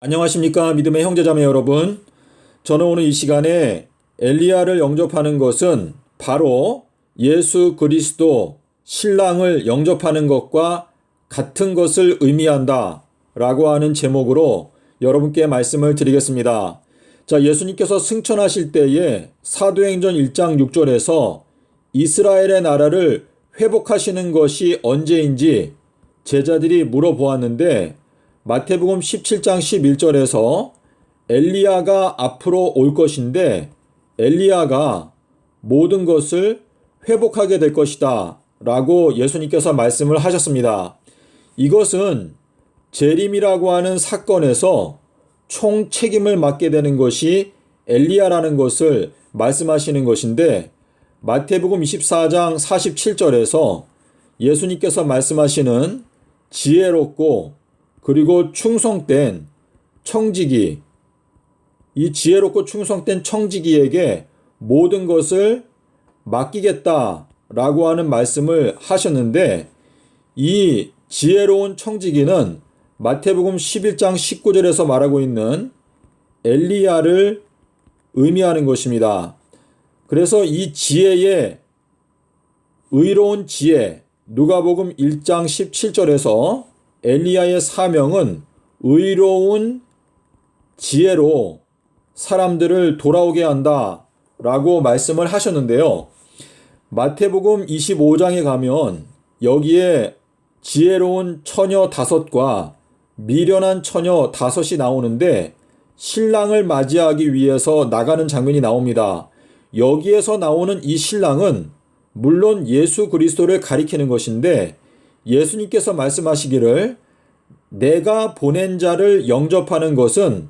안녕하십니까 믿음의 형제자매 여러분. 저는 오늘 이 시간에 엘리야를 영접하는 것은 바로 예수 그리스도 신랑을 영접하는 것과 같은 것을 의미한다 라고 하는 제목으로 여러분께 말씀을 드리겠습니다. 자, 예수님께서 승천하실 때에 사도행전 1장 6절에서 이스라엘의 나라를 회복하시는 것이 언제인지 제자들이 물어보았는데, 마태복음 17장 11절에서 엘리야가 앞으로 올 것인데 엘리야가 모든 것을 회복하게 될 것이다 라고 예수님께서 말씀을 하셨습니다. 이것은 재림이라고 하는 사건에서 총 책임을 맡게 되는 것이 엘리야라는 것을 말씀하시는 것인데, 마태복음 24장 47절에서 예수님께서 말씀하시는 지혜롭고 그리고 충성된 청지기, 이 지혜롭고 충성된 청지기에게 모든 것을 맡기겠다라고 하는 말씀을 하셨는데, 이 지혜로운 청지기는 마태복음 11장 19절에서 말하고 있는 엘리야를 의미하는 것입니다. 그래서 이 지혜의 의로운 지혜, 누가복음 1장 17절에서 엘리야의 사명은 의로운 지혜로 사람들을 돌아오게 한다 라고 말씀을 하셨는데요. 마태복음 25장에 가면 여기에 지혜로운 처녀 5과 미련한 처녀 5이 나오는데, 신랑을 맞이하기 위해서 나가는 장면이 나옵니다. 여기에서 나오는 이 신랑은 물론 예수 그리스도를 가리키는 것인데, 예수님께서 말씀하시기를 내가 보낸 자를 영접하는 것은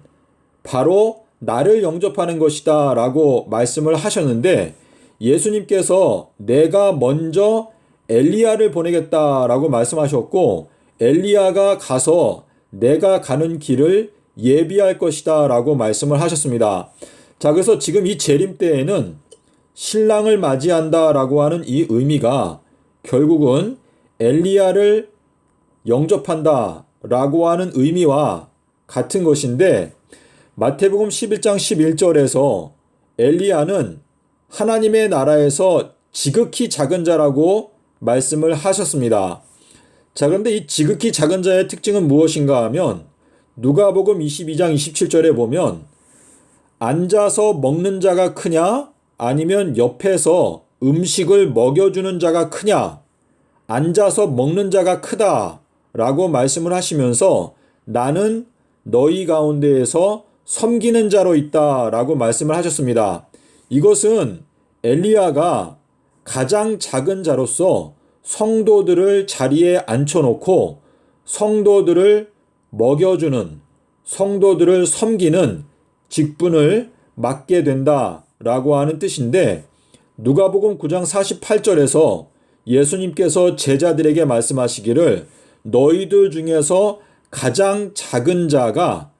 바로 나를 영접하는 것이다 라고 말씀을 하셨는데, 예수님께서 내가 먼저 엘리야를 보내겠다라고 말씀하셨고, 엘리야가 가서 내가 가는 길을 예비할 것이다 라고 말씀을 하셨습니다. 자, 그래서 지금 이 재림 때에는 신랑을 맞이한다 라고 하는 이 의미가 결국은 엘리야를 영접한다 라고 하는 의미와 같은 것인데, 마태복음 11장 11절에서 엘리야는 하나님의 나라에서 지극히 작은 자라고 말씀을 하셨습니다. 자, 그런데 이 지극히 작은 자의 특징은 무엇인가 하면 누가복음 22장 27절에 보면 앉아서 먹는 자가 크냐 아니면 옆에서 음식을 먹여주는 자가 크냐, 앉아서 먹는 자가 크다 라고 말씀을 하시면서 나는 너희 가운데에서 섬기는 자로 있다 라고 말씀을 하셨습니다. 이것은 엘리야가 가장 작은 자로서 성도들을 자리에 앉혀놓고 성도들을 먹여주는, 성도들을 섬기는 직분을 맡게 된다 라고 하는 뜻인데, 누가복음 9장 48절에서 예수님께서 제자들에게 말씀하시기를 너희들 중에서 가장 작은 자가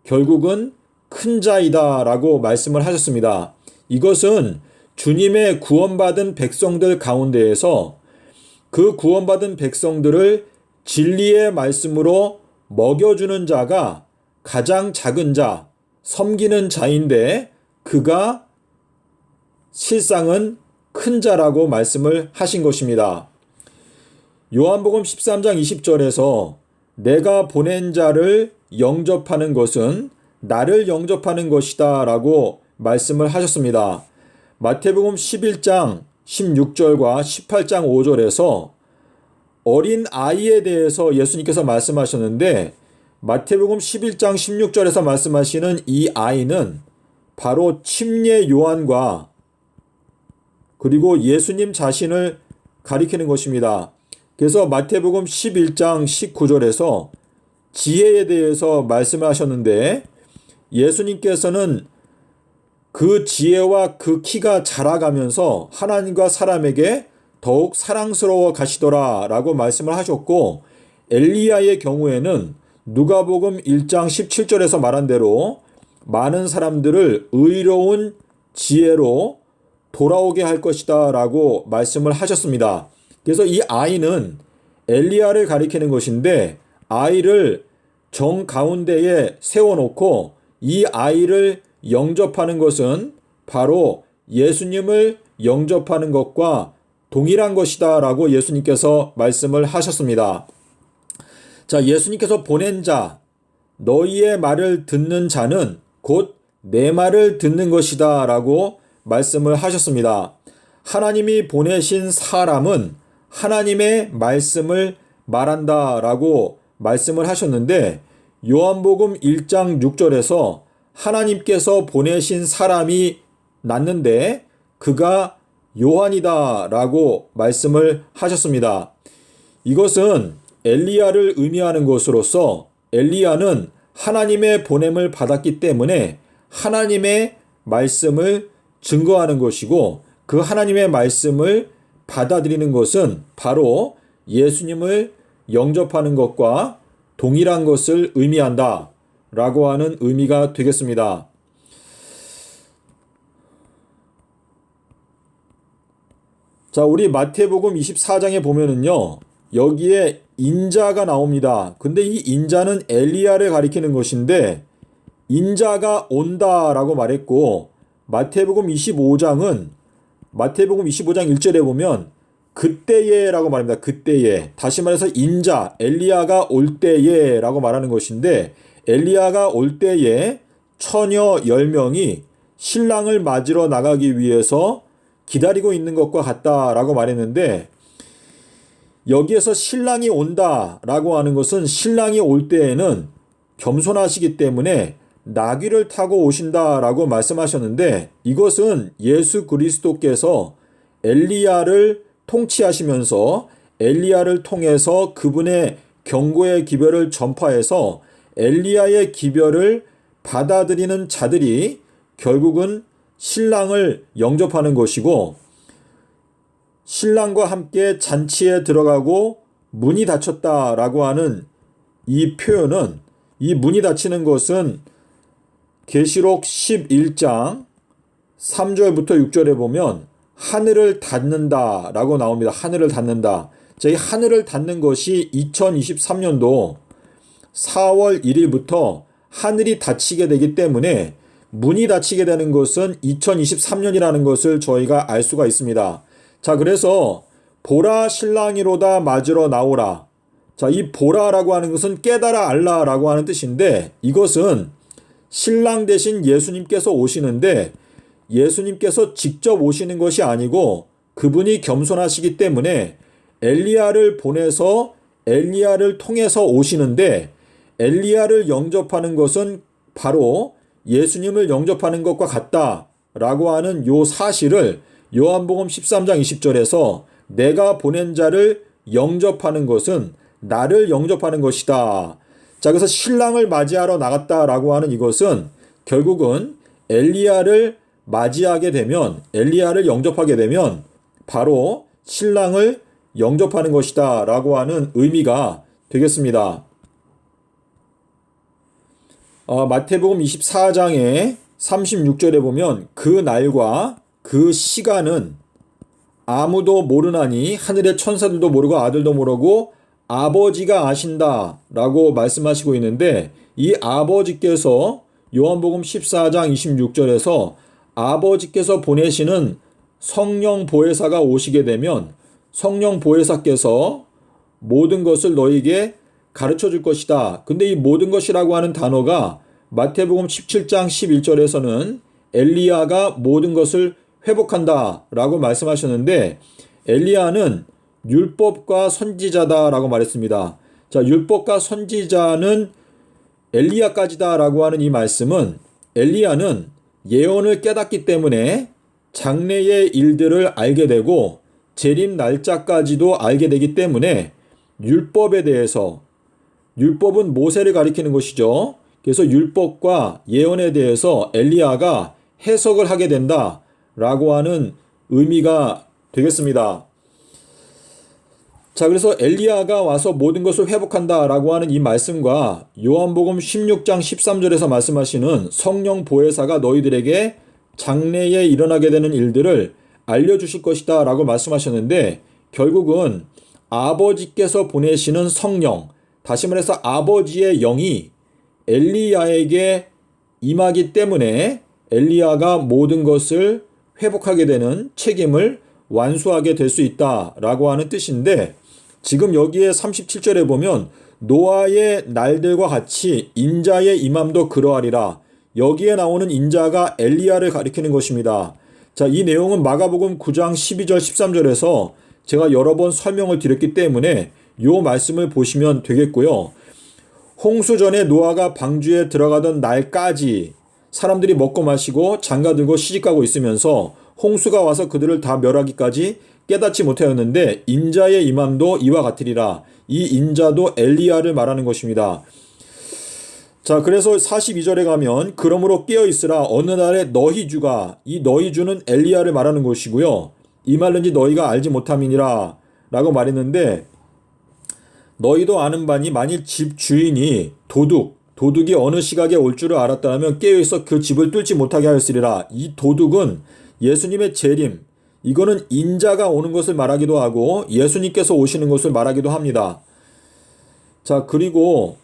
결국은 큰 자이다 라고 말씀을 하셨습니다. 이것은 주님의 구원받은 백성들 가운데에서 그 구원받은 백성들을 진리의 말씀으로 먹여주는 자가 가장 작은 자, 섬기는 자인데 그가 실상은 큰 자라고 말씀을 하신 것입니다. 요한복음 13장 20절에서 내가 보낸 자를 영접하는 것은 나를 영접하는 것이다 라고 말씀을 하셨습니다. 마태복음 11장 16절과 18장 5절에서 어린 아이에 대해서 예수님께서 말씀하셨는데, 마태복음 11장 16절에서 말씀하시는 이 아이는 바로 침례 요한과 그리고 예수님 자신을 가리키는 것입니다. 그래서 마태복음 11장 19절에서 지혜에 대해서 말씀하셨는데, 예수님께서는 그 지혜와 그 키가 자라가면서 하나님과 사람에게 더욱 사랑스러워 가시더라 라고 말씀을 하셨고, 엘리야의 경우에는 누가복음 1장 17절에서 말한 대로 많은 사람들을 의로운 지혜로 돌아오게 할 것이다 라고 말씀을 하셨습니다. 그래서 이 아이는 엘리야를 가리키는 것인데, 아이를 정 가운데에 세워놓고 이 아이를 영접하는 것은 바로 예수님을 영접하는 것과 동일한 것이다 라고 예수님께서 말씀을 하셨습니다. 자, 예수님께서 보낸 자, 너희의 말을 듣는 자는 곧 내 말을 듣는 것이다 라고 말씀을 하셨습니다. 하나님이 보내신 사람은 하나님의 말씀을 말한다 라고 말씀을 하셨는데, 요한복음 1장 6절에서 하나님께서 보내신 사람이 났는데 그가 요한이다 라고 말씀을 하셨습니다. 이것은 엘리야를 의미하는 것으로서 엘리야는 하나님의 보냄을 받았기 때문에 하나님의 말씀을 증거하는 것이고, 그 하나님의 말씀을 받아들이는 것은 바로 예수님을 영접하는 것과 동일한 것을 의미한다 라고 하는 의미가 되겠습니다. 자, 우리 마태복음 24장에 보면은요, 여기에 인자가 나옵니다. 근데 이 인자는 엘리야를 가리키는 것인데, 인자가 온다라고 말했고, 마태복음 25장 1절에 보면 그때에 라고 말합니다. 그때에. 다시 말해서 인자, 엘리야가 올 때에 라고 말하는 것인데, 엘리야가 올 때에 처녀 10명이 신랑을 맞으러 나가기 위해서 기다리고 있는 것과 같다라고 말했는데, 여기에서 신랑이 온다라고 하는 것은 신랑이 올 때에는 겸손하시기 때문에 나귀를 타고 오신다라고 말씀하셨는데, 이것은 예수 그리스도께서 엘리야를 통치하시면서 엘리야를 통해서 그분의 경고의 기별을 전파해서 엘리야의 기별을 받아들이는 자들이 결국은 신랑을 영접하는 것이고, 신랑과 함께 잔치에 들어가고 문이 닫혔다라고 하는 이 표현은, 이 문이 닫히는 것은 계시록 11장 3절부터 6절에 보면 하늘을 닫는다 라고 나옵니다. 하늘을 닫는다. 자, 이 하늘을 닫는 것이 2023년도 4월 1일부터 하늘이 닫히게 되기 때문에 문이 닫히게 되는 것은 2023년이라는 것을 저희가 알 수가 있습니다. 자, 그래서 보라 신랑이로다 맞으러 나오라. 자, 이 보라라고 하는 것은 깨달아 알라라고 하는 뜻인데, 이것은 신랑 대신 예수님께서 오시는데, 예수님께서 직접 오시는 것이 아니고 그분이 겸손하시기 때문에 엘리야를 보내서 엘리야를 통해서 오시는데, 엘리야를 영접하는 것은 바로 예수님을 영접하는 것과 같다라고 하는 요 사실을 요한복음 13장 20절에서 내가 보낸 자를 영접하는 것은 나를 영접하는 것이다. 자, 그래서 신랑을 맞이하러 나갔다라고 하는 이것은 결국은 엘리야를 맞이하게 되면, 엘리야를 영접하게 되면 바로 신랑을 영접하는 것이다 라고 하는 의미가 되겠습니다. 마태복음 24장의 36절에 보면 그 날과 그 시간은 아무도 모르나니 하늘의 천사들도 모르고 아들도 모르고 아버지가 아신다 라고 말씀하시고 있는데, 이 아버지께서 요한복음 14장 26절에서 아버지께서 보내시는 성령 보혜사가 오시게 되면 성령 보혜사께서 모든 것을 너에게 가르쳐 줄 것이다. 근데 이 모든 것이라고 하는 단어가 마태복음 17장 11절에서는 엘리야가 모든 것을 회복한다 라고 말씀하셨는데, 엘리야는 율법과 선지자다 라고 말했습니다. 자, 율법과 선지자는 엘리야까지다 라고 하는 이 말씀은, 엘리야는 예언을 깨닫기 때문에 장래의 일들을 알게 되고 재림 날짜까지도 알게 되기 때문에 율법에 대해서, 율법은 모세를 가리키는 것이죠. 그래서 율법과 예언에 대해서 엘리야가 해석을 하게 된다라고 하는 의미가 되겠습니다. 자, 그래서 엘리야가 와서 모든 것을 회복한다라고 하는 이 말씀과 요한복음 16장 13절에서 말씀하시는 성령 보혜사가 너희들에게 장래에 일어나게 되는 일들을 알려주실 것이다 라고 말씀하셨는데, 결국은 아버지께서 보내시는 성령, 다시 말해서 아버지의 영이 엘리야에게 임하기 때문에 엘리야가 모든 것을 회복하게 되는 책임을 완수하게 될 수 있다라고 하는 뜻인데, 지금 여기에 37절에 보면 노아의 날들과 같이 인자의 임함도 그러하리라. 여기에 나오는 인자가 엘리야를 가리키는 것입니다. 자, 이 내용은 마가복음 9장 12절 13절에서 제가 여러 번 설명을 드렸기 때문에 이 말씀을 보시면 되겠고요. 홍수 전에 노아가 방주에 들어가던 날까지 사람들이 먹고 마시고 장가들고 시집가고 있으면서 홍수가 와서 그들을 다 멸하기까지 깨닫지 못하였는데 인자의 임함도 이와 같으리라. 이 인자도 엘리야를 말하는 것입니다. 자, 그래서 42절에 가면 그러므로 깨어있으라. 어느 날에 너희 주가, 이 너희 주는 엘리야를 말하는 것이고요. 이 말은지 너희가 알지 못함이니라 라고 말했는데, 너희도 아는 바니 만일 집 주인이 도둑이 어느 시각에 올 줄을 알았다면 깨어있어 그 집을 뚫지 못하게 하였으리라. 이 도둑은 예수님의 재림, 이거는 인자가 오는 것을 말하기도 하고 예수님께서 오시는 것을 말하기도 합니다. 자, 그리고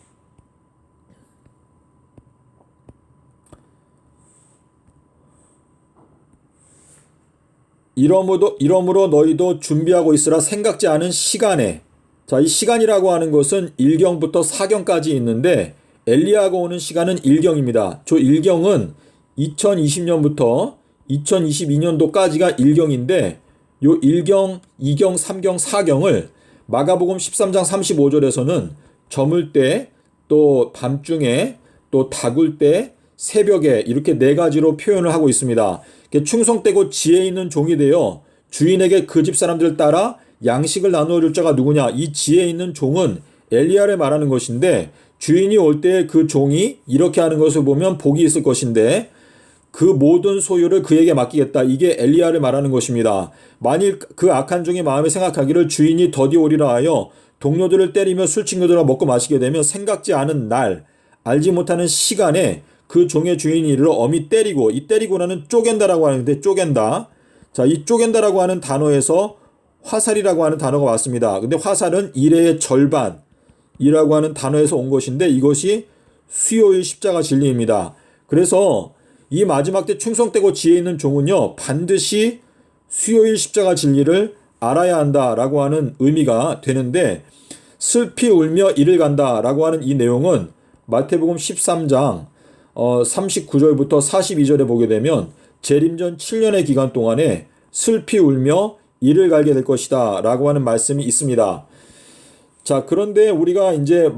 이러므로 너희도 준비하고 있으라. 생각지 않은 시간에, 자, 이 시간이라고 하는 것은 1경부터 4경까지 있는데 엘리야가 오는 시간은 1경입니다. 저 1경은 2020년부터 2022년도까지가 1경인데 요 1경, 2경, 3경, 4경을 마가복음 13장 35절에서는 저물 때, 또 밤중에, 또 다굴 때, 새벽에 이렇게 네 가지로 표현을 하고 있습니다. 충성되고 지혜 있는 종이 되어 주인에게 그 집 사람들을 따라 양식을 나누어 줄 자가 누구냐. 이 지혜 있는 종은 엘리야를 말하는 것인데, 주인이 올 때 그 종이 이렇게 하는 것을 보면 복이 있을 것인데 그 모든 소유를 그에게 맡기겠다. 이게 엘리야를 말하는 것입니다. 만일 그 악한 종이 마음에 생각하기를 주인이 더디 오리라 하여 동료들을 때리며 술 친구들과 먹고 마시게 되면 생각지 않은 날, 알지 못하는 시간에 그 종의 주인이 이를 엄히 때리고, 이 때리고라는 쪼갠다라고 하는데, 쪼갠다. 자, 이 쪼갠다라고 하는 단어에서 화살이라고 하는 단어가 왔습니다. 근데 화살은 일의 절반이라고 하는 단어에서 온 것인데 이것이 수요일 십자가 진리입니다. 그래서 이 마지막 때 충성되고 지혜 있는 종은요, 반드시 수요일 십자가 진리를 알아야 한다라고 하는 의미가 되는데, 슬피 울며 이를 간다라고 하는 이 내용은 마태복음 13장 39절부터 42절에 보게 되면 재림전 7년의 기간 동안에 슬피 울며 이를 갈게 될 것이다 라고 하는 말씀이 있습니다. 자, 그런데 우리가 이제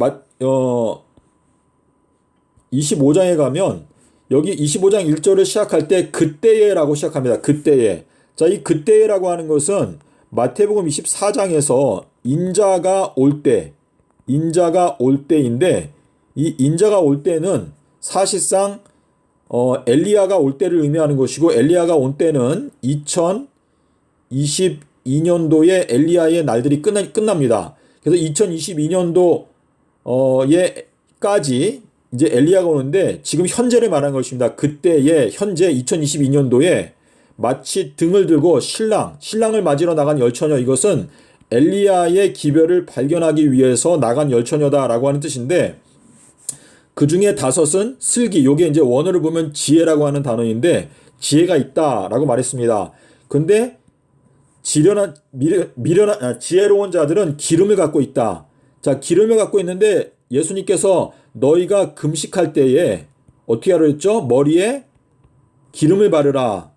25장에 가면 여기 25장 1절을 시작할 때 그때에 라고 시작합니다. 그때에. 자, 이 그때에라고 하는 것은 마태복음 24장에서 인자가 올 때인데, 이 인자가 올 때는 사실상 엘리야가 올 때를 의미하는 것이고, 엘리야가 온 때는 2022년도에 엘리야의 날들이 끝납니다. 그래서 2022년도에까지 이제 엘리야가 오는데, 지금 현재를 말하는 것입니다. 그때에, 현재 2022년도에 마치 등을 들고 신랑을 맞으러 나간 열처녀, 이것은 엘리야의 기별을 발견하기 위해서 나간 열처녀다라고 하는 뜻인데, 그 중에 5은 슬기, 요게 이제 원어를 보면 지혜라고 하는 단어인데 지혜가 있다라고 말했습니다. 근데 지혜로운 자들은 기름을 갖고 있다. 자, 기름을 갖고 있는데 예수님께서 너희가 금식할 때에 어떻게 하라 했죠? 머리에 기름을 바르라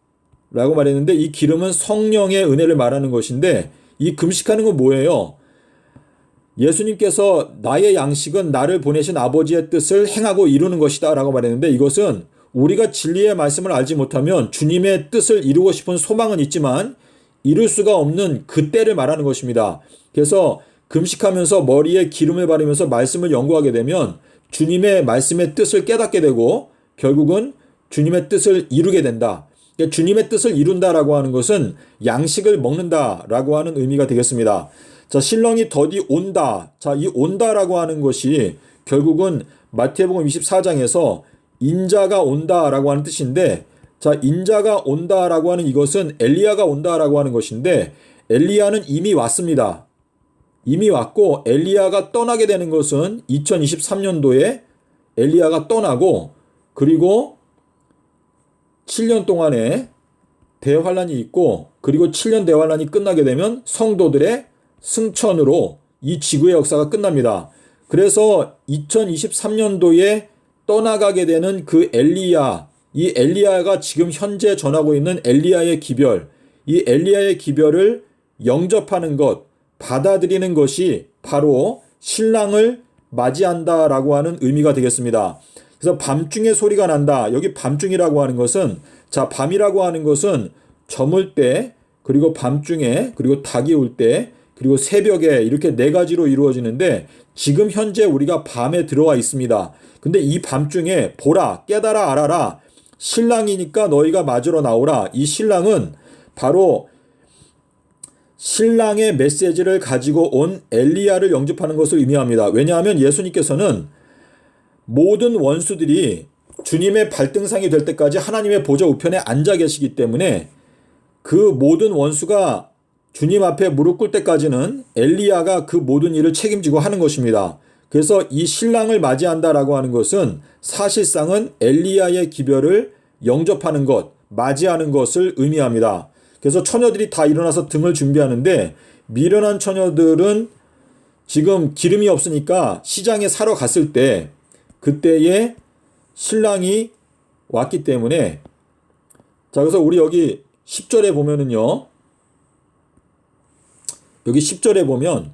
라고 말했는데, 이 기름은 성령의 은혜를 말하는 것인데, 이 금식하는 건 뭐예요? 예수님께서 나의 양식은 나를 보내신 아버지의 뜻을 행하고 이루는 것이다 라고 말했는데, 이것은 우리가 진리의 말씀을 알지 못하면 주님의 뜻을 이루고 싶은 소망은 있지만 이룰 수가 없는 그때를 말하는 것입니다. 그래서 금식하면서 머리에 기름을 바르면서 말씀을 연구하게 되면 주님의 말씀의 뜻을 깨닫게 되고 결국은 주님의 뜻을 이루게 된다. 그러니까 주님의 뜻을 이룬다라고 하는 것은 양식을 먹는다라고 하는 의미가 되겠습니다. 자, 신랑이 더디 온다. 자, 이 온다라고 하는 것이 결국은 마태복음 24장에서 인자가 온다라고 하는 뜻인데, 자, 인자가 온다라고 하는 이것은 엘리야가 온다라고 하는 것인데, 엘리야는 이미 왔습니다. 이미 왔고 엘리야가 떠나게 되는 것은 2023년도에 엘리야가 떠나고 그리고 7년 동안에 대환란이 있고 그리고 7년 대환란이 끝나게 되면 성도들의 승천으로 이 지구의 역사가 끝납니다. 그래서 2023년도에 떠나가게 되는 그 엘리야, 이 엘리야가 지금 현재 전하고 있는 엘리야의 기별, 이 엘리야의 기별을 영접하는 것, 받아들이는 것이 바로 신랑을 맞이한다라고 하는 의미가 되겠습니다. 그래서 밤중에 소리가 난다. 여기 밤중이라고 하는 것은, 자, 밤이라고 하는 것은 저물 때, 그리고 밤중에, 그리고 닭이 울 때, 그리고 새벽에 이렇게 네 가지로 이루어지는데 지금 현재 우리가 밤에 들어와 있습니다. 근데 이 밤중에 보라, 깨달아 알아라. 신랑이니까 너희가 맞으러 나오라. 이 신랑은 바로 신랑의 메시지를 가지고 온 엘리야를 영접하는 것을 의미합니다. 왜냐하면 예수님께서는 모든 원수들이 주님의 발등상이 될 때까지 하나님의 보좌 우편에 앉아 계시기 때문에 그 모든 원수가 주님 앞에 무릎 꿇을 때까지는 엘리야가 그 모든 일을 책임지고 하는 것입니다. 그래서 이 신랑을 맞이한다라고 하는 것은 사실상은 엘리야의 기별을 영접하는 것, 맞이하는 것을 의미합니다. 그래서 처녀들이 다 일어나서 등을 준비하는데 미련한 처녀들은 지금 기름이 없으니까 시장에 사러 갔을 때 그때에 신랑이 왔기 때문에, 자, 그래서 우리 여기 10절에 보면은요, 여기 10절에 보면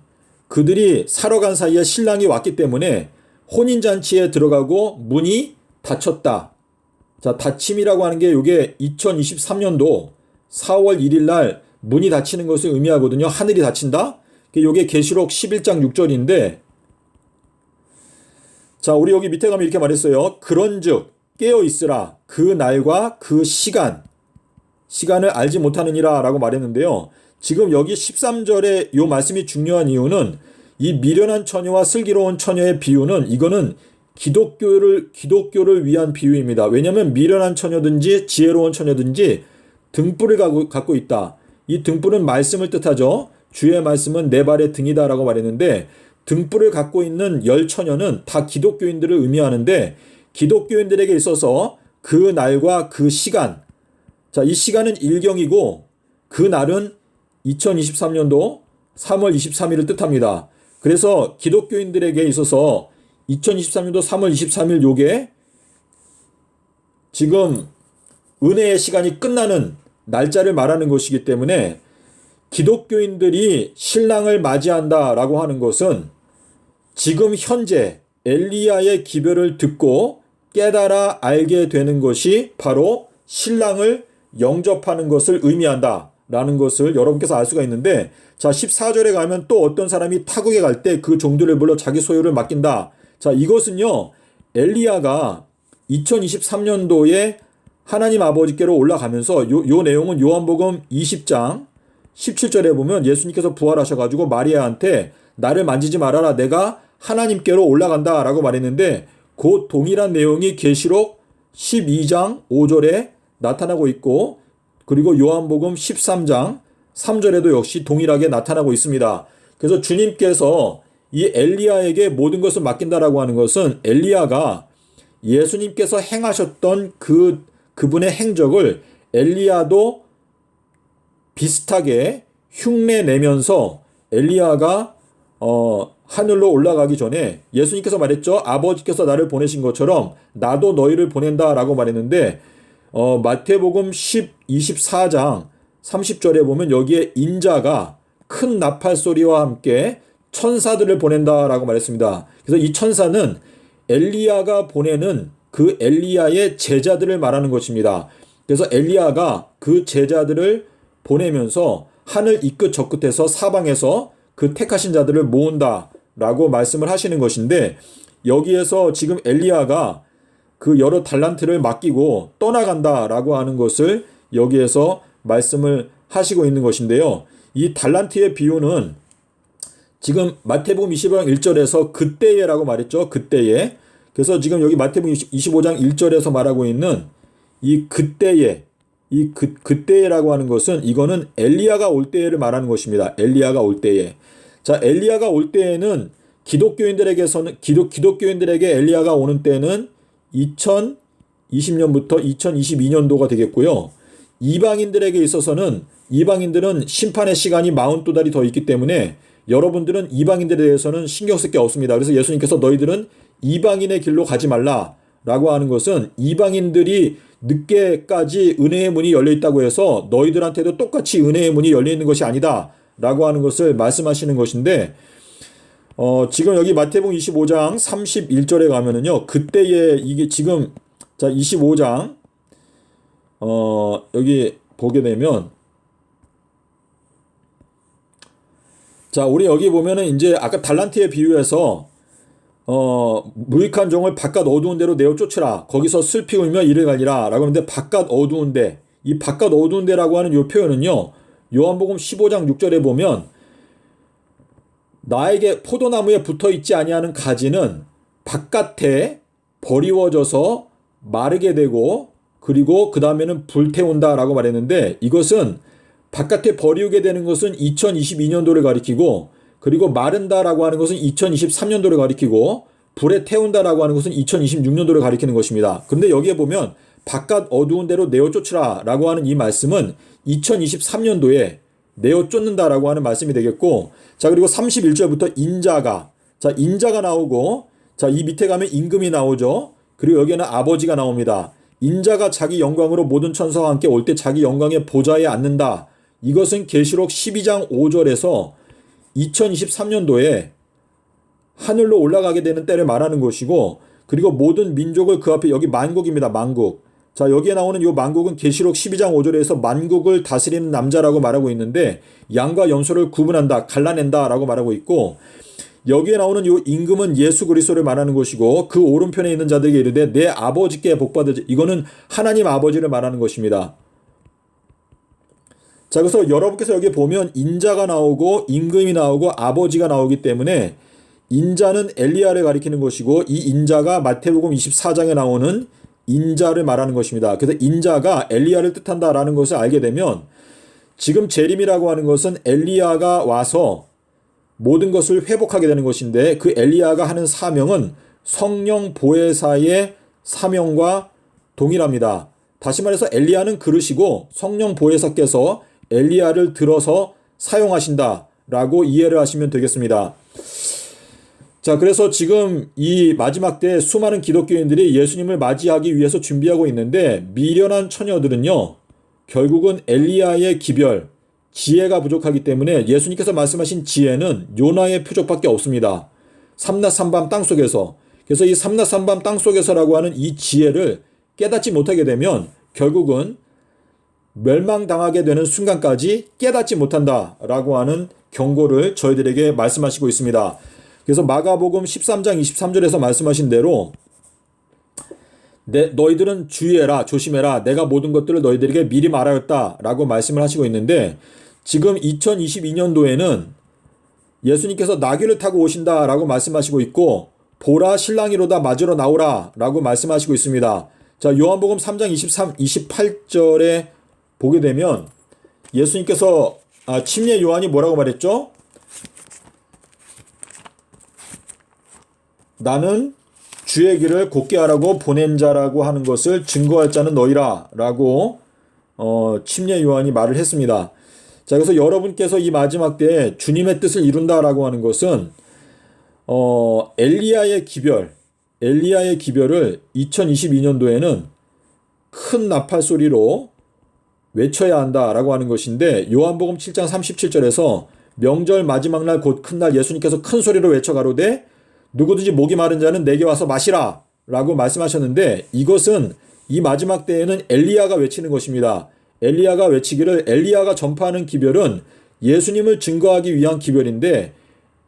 그들이 사러 간 사이에 신랑이 왔기 때문에 혼인잔치에 들어가고 문이 닫혔다. 자, 닫힘이라고 하는 게 이게 2023년도 4월 1일 날 문이 닫히는 것을 의미하거든요. 하늘이 닫힌다. 이게 계시록 11장 6절인데, 자, 우리 여기 밑에 가면 이렇게 말했어요. 그런즉 깨어 있으라. 그 날과 그 시간을 알지 못하느니라 라고 말했는데요. 지금 여기 13절에 이 말씀이 중요한 이유는 이 미련한 처녀와 슬기로운 처녀의 비유는 이거는 기독교를 위한 비유입니다. 왜냐하면 미련한 처녀든지 지혜로운 처녀든지 등불을 갖고 있다. 이 등불은 말씀을 뜻하죠. 주의 말씀은 내 발의 등이다 라고 말했는데 등불을 갖고 있는 열 처녀는 다 기독교인들을 의미하는데 기독교인들에게 있어서 그 날과 그 시간, 자, 이 시간은 일경이고 그 날은 2023년도 3월 23일을 뜻합니다. 그래서 기독교인들에게 있어서 2023년도 3월 23일 요게 지금 은혜의 시간이 끝나는 날짜를 말하는 것이기 때문에 기독교인들이 신랑을 맞이한다라고 하는 것은 지금 현재 엘리야의 기별을 듣고 깨달아 알게 되는 것이 바로 신랑을 영접하는 것을 의미한다라는 것을 여러분께서 알 수가 있는데, 자, 14절에 가면 또 어떤 사람이 타국에 갈 때 그 종들을 불러 자기 소유를 맡긴다. 자, 이것은요, 엘리야가 2023년도에 하나님 아버지께로 올라가면서 요 내용은 요한복음 20장 17절에 보면 예수님께서 부활하셔가지고 마리아한테 나를 만지지 말아라, 내가 하나님께로 올라간다 라고 말했는데 그 동일한 내용이 계시록 12장 5절에 나타나고 있고, 그리고 요한복음 13장 3절에도 역시 동일하게 나타나고 있습니다. 그래서 주님께서 이 엘리야에게 모든 것을 맡긴다라고 하는 것은 엘리야가 예수님께서 행하셨던 그분의 행적을 엘리야도 비슷하게 흉내 내면서 엘리야가 하늘로 올라가기 전에 예수님께서 말했죠. 아버지께서 나를 보내신 것처럼 나도 너희를 보낸다라고 말했는데 마태복음 24장 30절에 보면 여기에 인자가 큰 나팔 소리와 함께 천사들을 보낸다라고 말했습니다. 그래서 이 천사는 엘리야가 보내는 그 엘리야의 제자들을 말하는 것입니다. 그래서 엘리야가 그 제자들을 보내면서 하늘 이 끝 저 끝에서 사방에서 그 택하신 자들을 모은다라고 말씀을 하시는 것인데, 여기에서 지금 엘리야가 그 여러 달란트를 맡기고 떠나간다라고 하는 것을 여기에서 말씀을 하시고 있는 것인데요. 이 달란트의 비유는 지금 마태복음 25장 1절에서 그때에라고 말했죠. 그때에. 그래서 지금 여기 마태복음 25장 1절에서 말하고 있는 이 그때에, 그때라고 하는 것은 이거는 엘리야가 올 때를 말하는 것입니다. 엘리야가 올 때에. 자, 엘리야가 올 때에는 기독교인들에게 엘리야가 오는 때는 2020년부터 2022년도가 되겠고요. 이방인들에게 있어서는 이방인들은 심판의 시간이 42달이 더 있기 때문에 여러분들은 이방인들에 대해서는 신경 쓸 게 없습니다. 그래서 예수님께서 너희들은 이방인의 길로 가지 말라라고 하는 것은 이방인들이 늦게까지 은혜의 문이 열려 있다고 해서 너희들한테도 똑같이 은혜의 문이 열려 있는 것이 아니다라고 하는 것을 말씀하시는 것인데, 지금 여기 마태복음 25장 31절에 가면은요, 그때에 이게 지금, 자, 25장, 여기 보게 되면, 자, 우리 여기 보면은 이제 아까 달란트에 비유해서, 무익한 종을 바깥 어두운 데로 내어 쫓으라. 거기서 슬피 울며 이를 갈리라. 라고 하는데, 바깥 어두운 데, 이 바깥 어두운 데라고 하는 이 표현은요, 요한복음 15장 6절에 보면, 나에게 포도나무에 붙어 있지 아니하는 가지는 바깥에 버리워져서 마르게 되고, 그리고 그 다음에는 불태운다 라고 말했는데, 이것은 바깥에 버리우게 되는 것은 2022년도를 가리키고, 그리고 마른다라고 하는 것은 2023년도를 가리키고, 불에 태운다라고 하는 것은 2026년도를 가리키는 것입니다. 그런데 여기에 보면 바깥 어두운 데로 내어 쫓으라 라고 하는 이 말씀은 2023년도에 내어 쫓는다라고 하는 말씀이 되겠고, 자, 그리고 31절부터 인자가 나오고, 자, 이 밑에 가면 임금이 나오죠. 그리고 여기에는 아버지가 나옵니다. 인자가 자기 영광으로 모든 천사와 함께 올 때 자기 영광의 보좌에 앉는다. 이것은 계시록 12장 5절에서 2023년도에 하늘로 올라가게 되는 때를 말하는 것이고, 그리고 모든 민족을 그 앞에, 여기 만국입니다. 만국. 자, 여기에 나오는 이 만국은 계시록 12장 5절에서 만국을 다스리는 남자라고 말하고 있는데, 양과 염소를 구분한다, 갈라낸다 라고 말하고 있고, 여기에 나오는 이 임금은 예수 그리스도를 말하는 것이고, 그 오른편에 있는 자들에게 이르되 내 아버지께 복받으지. 이거는 하나님 아버지를 말하는 것입니다. 자, 그래서 여러분께서 여기 보면 인자가 나오고 임금이 나오고 아버지가 나오기 때문에, 인자는 엘리야를 가리키는 것이고, 이 인자가 마태복음 24장에 나오는 인자를 말하는 것입니다. 그래서 인자가 엘리야를 뜻한다라는 것을 알게 되면, 지금 재림이라고 하는 것은 엘리야가 와서 모든 것을 회복하게 되는 것인데, 그 엘리야가 하는 사명은 성령 보혜사의 사명과 동일합니다. 다시 말해서 엘리야는 그릇이고 성령 보혜사께서 엘리야를 들어서 사용하신다라고 이해를 하시면 되겠습니다. 자, 그래서 지금 이 마지막 때 수많은 기독교인들이 예수님을 맞이하기 위해서 준비하고 있는데, 미련한 처녀들은요, 결국은 엘리야의 기별, 지혜가 부족하기 때문에 예수님께서 말씀하신 지혜는 요나의 표적밖에 없습니다. 삼낮 삼밤 땅속에서. 그래서 이 삼낮 삼밤 땅속에서라고 하는 이 지혜를 깨닫지 못하게 되면 결국은 멸망당하게 되는 순간까지 깨닫지 못한다라고 하는 경고를 저희들에게 말씀하시고 있습니다. 그래서 마가복음 13장 23절에서 말씀하신 대로 너희들은 주의해라, 조심해라, 내가 모든 것들을 너희들에게 미리 말하였다 라고 말씀을 하시고 있는데, 지금 2022년도에는 예수님께서 나귀를 타고 오신다 라고 말씀하시고 있고, 보라 신랑이로다 맞으러 나오라 라고 말씀하시고 있습니다. 자, 요한복음 3장 28절에 보게 되면 예수님께서 침례 요한이 뭐라고 말했죠? 나는 주의 길을 곧게 하라고 보낸 자라고 하는 것을 증거할 자는 너희라 라고 침례 요한이 말을 했습니다. 자, 그래서 여러분께서 이 마지막 때에 주님의 뜻을 이룬다라고 하는 것은 엘리야의 기별을 2022년도에는 큰 나팔 소리로 외쳐야 한다라고 하는 것인데, 요한복음 7장 37절에서 명절 마지막 날 곧 큰 날 예수님께서 큰 소리로 외쳐 가로되 누구든지 목이 마른 자는 내게 와서 마시라 라고 말씀하셨는데, 이것은 이 마지막 때에는 엘리야가 외치는 것입니다. 엘리야가 외치기를, 엘리야가 전파하는 기별은 예수님을 증거하기 위한 기별인데,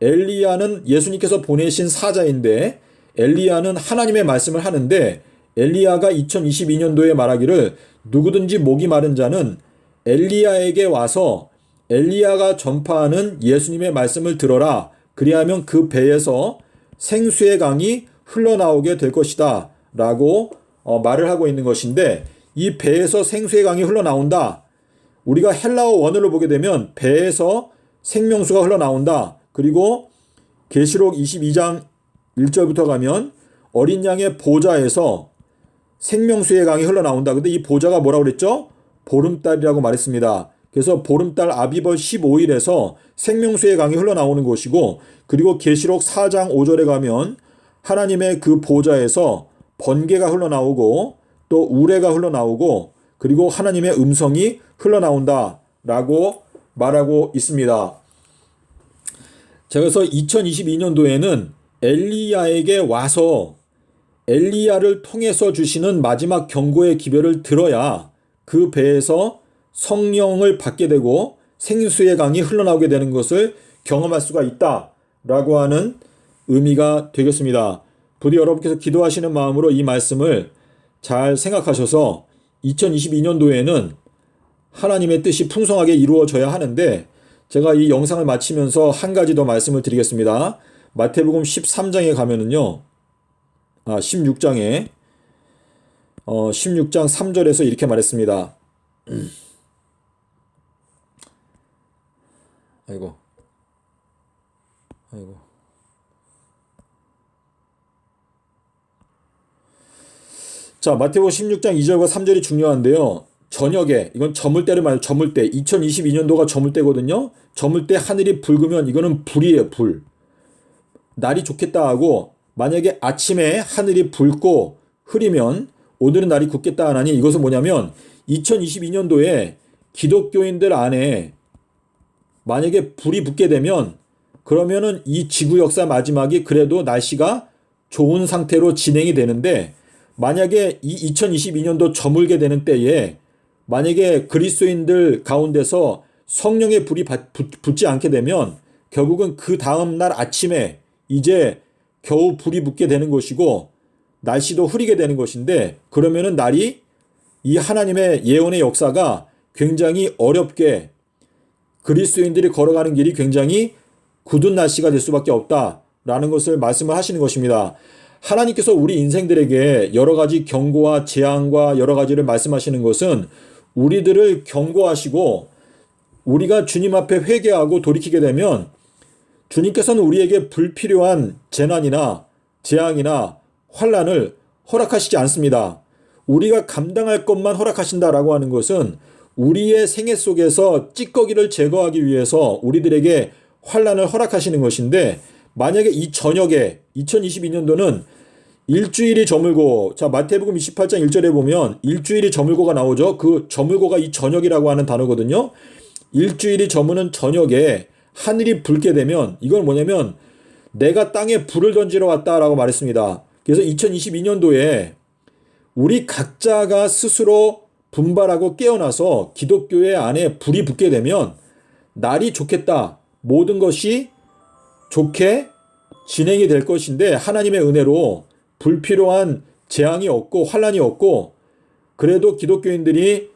엘리야는 예수님께서 보내신 사자인데, 엘리야는 하나님의 말씀을 하는데, 엘리야가 2022년도에 말하기를 누구든지 목이 마른 자는 엘리야에게 와서 엘리야가 전파하는 예수님의 말씀을 들어라. 그리하면 그 배에서 생수의 강이 흘러나오게 될 것이다 라고 말을 하고 있는 것인데, 이 배에서 생수의 강이 흘러나온다. 우리가 헬라어 원어를 보게 되면 배에서 생명수가 흘러나온다. 그리고 계시록 22장 1절부터 가면 어린 양의 보좌에서 생명수의 강이 흘러나온다. 근데 이 보좌가 뭐라고 그랬죠? 보름달이라고 말했습니다. 그래서 보름달 아비벌 15일에서 생명수의 강이 흘러나오는 곳이고, 그리고 계시록 4장 5절에 가면 하나님의 그 보좌에서 번개가 흘러나오고 또 우레가 흘러나오고 그리고 하나님의 음성이 흘러나온다라고 말하고 있습니다. 자, 그래서 2022년도에는 엘리야에게 와서 엘리야를 통해서 주시는 마지막 경고의 기별을 들어야 그 배에서 성령을 받게 되고 생수의 강이 흘러나오게 되는 것을 경험할 수가 있다라고 하는 의미가 되겠습니다. 부디 여러분께서 기도하시는 마음으로 이 말씀을 잘 생각하셔서 2022년도에는 하나님의 뜻이 풍성하게 이루어져야 하는데, 제가 이 영상을 마치면서 한 가지 더 말씀을 드리겠습니다. 마태복음 13장에 가면은요, 16장에 16장 3절에서 이렇게 말했습니다. 아이고. 자, 마태복음 16장 2절과 3절이 중요한데요. 저녁에, 이건 저물때를 말해요. 저물때. 2022년도가 저물때거든요. 저물때 하늘이 붉으면 이거는 불이에요, 불. 날이 좋겠다 하고, 만약에 아침에 하늘이 붉고 흐리면 오늘은 날이 굳겠다 하나니, 이것은 뭐냐면 2022년도에 기독교인들 안에 만약에 불이 붙게 되면 그러면은 이 지구 역사 마지막이 그래도 날씨가 좋은 상태로 진행이 되는데, 만약에 이 2022년도 저물게 되는 때에 만약에 그리스도인들 가운데서 성령의 불이 붙지 않게 되면 결국은 그 다음 날 아침에 이제 겨우 불이 붙게 되는 것이고 날씨도 흐리게 되는 것인데, 그러면은 날이 이 하나님의 예언의 역사가 굉장히 어렵게, 그리스도인들이 걸어가는 길이 굉장히 굳은 날씨가 될 수밖에 없다라는 것을 말씀을 하시는 것입니다. 하나님께서 우리 인생들에게 여러 가지 경고와 재앙과 여러 가지를 말씀하시는 것은 우리들을 경고하시고, 우리가 주님 앞에 회개하고 돌이키게 되면 주님께서는 우리에게 불필요한 재난이나 재앙이나 환난을 허락하시지 않습니다. 우리가 감당할 것만 허락하신다라고 하는 것은 우리의 생애 속에서 찌꺼기를 제거하기 위해서 우리들에게 환난을 허락하시는 것인데, 만약에 이 저녁에 2022년도는 일주일이 저물고, 자, 마태복음 28장 1절에 보면 일주일이 저물고가 나오죠. 그 저물고가 이 저녁이라고 하는 단어거든요. 일주일이 저무는 저녁에 하늘이 붉게 되면 이건 뭐냐면 내가 땅에 불을 던지러 왔다라고 말했습니다. 그래서 2022년도에 우리 각자가 스스로 분발하고 깨어나서 기독교의 안에 불이 붙게 되면 날이 좋겠다, 모든 것이 좋게 진행이 될 것인데, 하나님의 은혜로 불필요한 재앙이 없고 환난이 없고 그래도 기독교인들이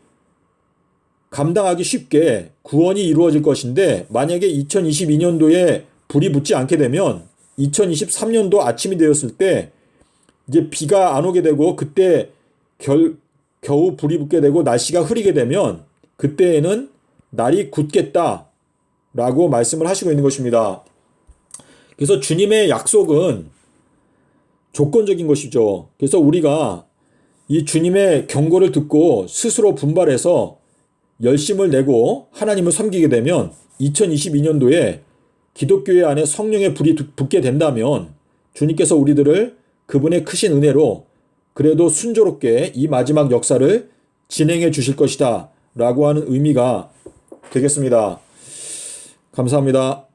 감당하기 쉽게 구원이 이루어질 것인데, 만약에 2022년도에 불이 붙지 않게 되면 2023년도 아침이 되었을 때 이제 비가 안 오게 되고 그때 겨우 불이 붙게 되고 날씨가 흐리게 되면 그때에는 날이 굳겠다라고 말씀을 하시고 있는 것입니다. 그래서 주님의 약속은 조건적인 것이죠. 그래서 우리가 이 주님의 경고를 듣고 스스로 분발해서 열심을 내고 하나님을 섬기게 되면 2022년도에 기독교회 안에 성령의 불이 붙게 된다면 주님께서 우리들을 그분의 크신 은혜로 그래도 순조롭게 이 마지막 역사를 진행해 주실 것이다 라고 하는 의미가 되겠습니다. 감사합니다.